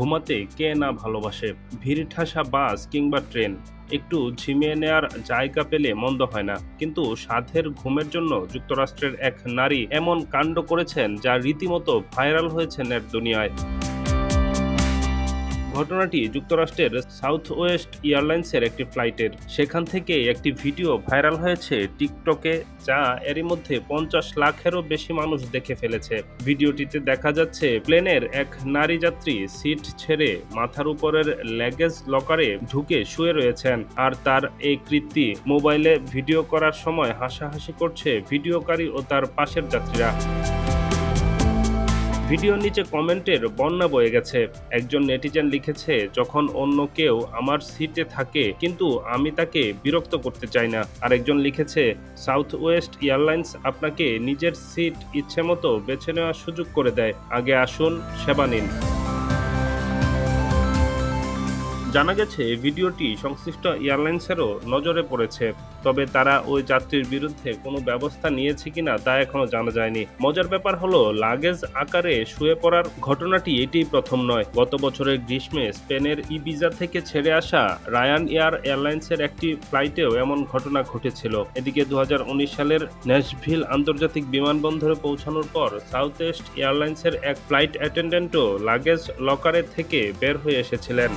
ঘুমাতে কে না ভালোবাসে। ভিড় ঠাসা বাস কিংবা ট্রেন, একটু ঝিমিয়ে নেয়ার জায়গা পেলে মন্দ হয় না। কিন্তু সাধের ঘুমের জন্য যুক্তরাষ্ট্রের এক নারী এমন কাণ্ড করেছেন যা রীতিমতো ভাইরাল হয়েছে নেট দুনিয়ায়। ঘটনাটি যুক্তরাষ্ট্রের সাউথ ওয়েস্ট এয়ারলাইন্সের একটি ফ্লাইটের। সেখান থেকে একটি ভিডিও ভাইরাল হয়েছে টিকটকে, যা এরই মধ্যে 50 লাখেরও বেশি মানুষ দেখে ফেলেছে। ভিডিওটিতে দেখা যাচ্ছে প্লেনের এক নারী যাত্রী সিট ছেড়ে মাথার উপরের ল্যাগেজ লকারে ঢুকে শুয়ে রয়েছেন, আর তার এই কৃত্তি মোবাইলে ভিডিও করার সময় হাসাহাসি করছে ভিডিওকারী ও তার পাশের যাত্রীরা। ভিডিওর নিচে কমেন্টের বন্যা বয়ে গেছে। একজন নেটিজেন লিখেছে, যখন অন্য কেউ আমার সিটে থাকে কিন্তু আমি তাকে বিরক্ত করতে চাই না। আরেকজন লিখেছে, সাউথ ওয়েস্ট এয়ারলাইন্স আপনাকে নিজের সিট ইচ্ছেমতো বেছে নেওয়ার সুযোগ করে দেয়, আগে আসুন, সেবা নিন। জানা গেছে ভিডিওটি সংশ্লিষ্ট এয়ারলাইন্সেরও নজরে পড়েছে, তবে তারা ওই যাত্রীর বিরুদ্ধে কোনো ব্যবস্থা নিয়েছে কিনা তা এখনো জানা যায়নি। মজার ব্যাপার হলো, লাগেজ আকারে শুয়ে পড়ার ঘটনাটি এটিই প্রথম নয়। গত বছরের গ্রীষ্মে স্পেনের ইবিজা থেকে ছেড়ে আসা রায়ান এয়ার এয়ারলাইন্সের একটি ফ্লাইটেও এমন ঘটনা ঘটেছিল। এদিকে 2019 সালের ন্যাশভিল আন্তর্জাতিক বিমানবন্দরে পৌঁছানোর পর সাউথ ওয়েস্ট এয়ারলাইন্সের এক ফ্লাইট অ্যাটেন্ডেন্টও লাগেজ লকারে থেকে বের হয়ে এসেছিলেন।